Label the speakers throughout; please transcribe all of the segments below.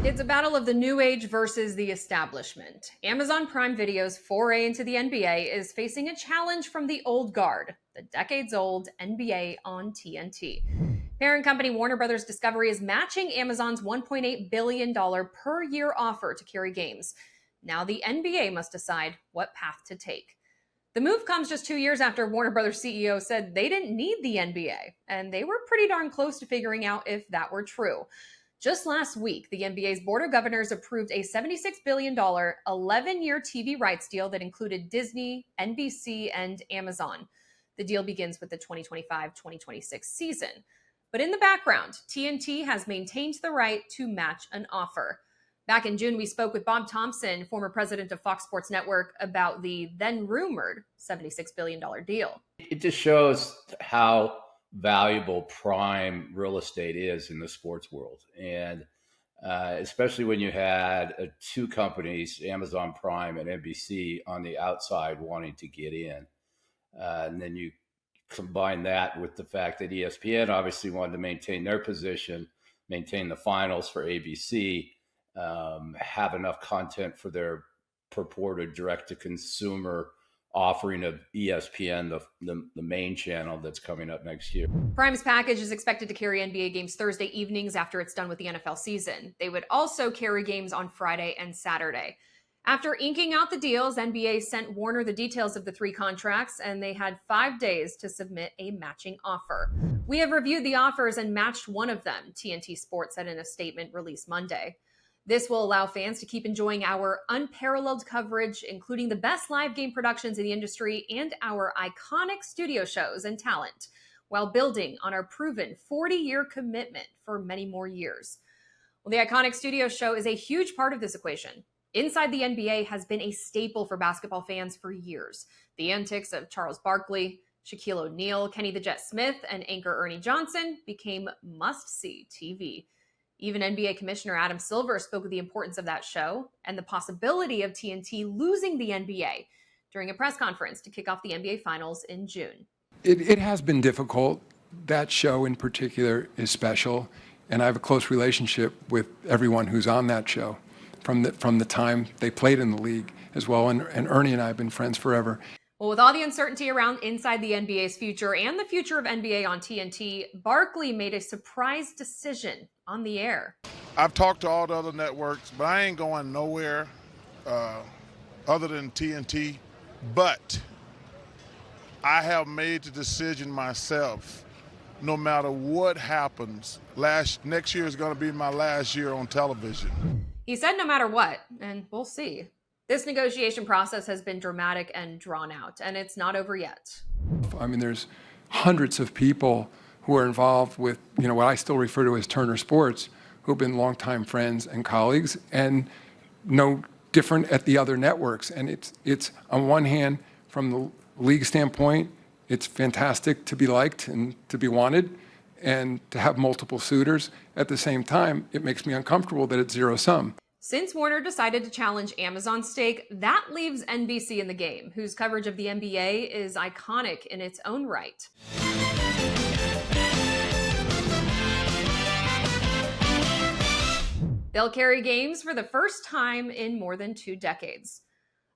Speaker 1: It's a battle of the new age versus the establishment. Amazon Prime Video's foray into the NBA is facing a challenge from the old guard, the decades-old NBA on TNT. Parent company Warner Brothers Discovery is matching Amazon's $1.8 billion per year offer to carry games. Now the NBA must decide what path to take. The move comes just 2 years after Warner Brothers CEO said they didn't need the NBA, and they were pretty darn close to figuring out if that were true. Just last week, the NBA's Board of Governors approved a $76 billion 11-year TV rights deal that included Disney, NBC, and Amazon. The deal begins with the 2025-2026 season. But in the background, TNT has maintained the right to match an offer. Back in June, we spoke with Bob Thompson, former president of Fox Sports Network, about the then-rumored $76 billion deal.
Speaker 2: It just shows how valuable prime real estate is in the sports world. And especially when you had two companies, Amazon Prime and NBC, on the outside wanting to get in. And then you combine that with the fact that ESPN obviously wanted to maintain their position, maintain the finals for ABC, have enough content for their purported direct-to-consumer offering of ESPN, the main channel that's coming up next year.
Speaker 1: Prime's package is expected to carry NBA games Thursday evenings after it's done with the NFL season. They would also carry games on Friday and Saturday. After inking out the deals, NBA sent Warner the details of the 3 contracts, and they had 5 days to submit a matching offer. We have reviewed the offers and matched one of them, TNT Sports said in a statement released Monday. This will allow fans to keep enjoying our unparalleled coverage, including the best live game productions in the industry and our iconic studio shows and talent, while building on our proven 40-year commitment for many more years. Well, the iconic studio show is a huge part of this equation. Inside the NBA has been a staple for basketball fans for years. The antics of Charles Barkley, Shaquille O'Neal, Kenny the Jet Smith, and anchor Ernie Johnson became must-see TV. Even NBA Commissioner Adam Silver spoke of the importance of that show and the possibility of TNT losing the NBA during a press conference to kick off the NBA Finals in June.
Speaker 3: It has been difficult. That show in particular is special, and I have a close relationship with everyone who's on that show from the time they played in the league as well, and Ernie and I have been friends forever.
Speaker 1: Well, with all the uncertainty around inside the NBA's future and the future of NBA on TNT, Barkley made a surprise decision on the air.
Speaker 4: I've talked to all the other networks, but I ain't going nowhere other than TNT. But I have made the decision myself. No matter what happens, next year is going to be my last year on television.
Speaker 1: He said no matter what, and we'll see. This negotiation process has been dramatic and drawn out, and it's not over yet.
Speaker 3: I mean, there's hundreds of people who are involved with, what I still refer to as Turner Sports, who have been longtime friends and colleagues, and no different at the other networks. And it's on one hand, from the league standpoint, it's fantastic to be liked and to be wanted, and to have multiple suitors. At the same time, it makes me uncomfortable that it's zero sum.
Speaker 1: Since Warner decided to challenge Amazon's stake, that leaves NBC in the game, whose coverage of the NBA is iconic in its own right. They'll carry games for the first time in more than 2 decades.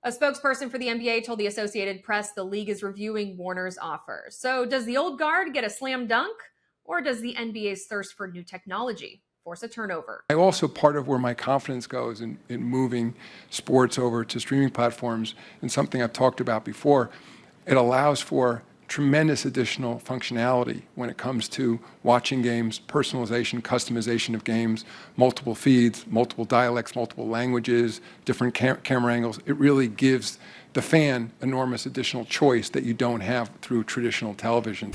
Speaker 1: A spokesperson for the NBA told the Associated Press the league is reviewing Warner's offer. So does the old guard get a slam dunk, or does the NBA's thirst for new technology force a turnover?
Speaker 3: Also, part of where my confidence goes in moving sports over to streaming platforms, and something I've talked about before, it allows for tremendous additional functionality when it comes to watching games, personalization, customization of games, multiple feeds, multiple dialects, multiple languages, different camera angles. It really gives the fan enormous additional choice that you don't have through traditional television.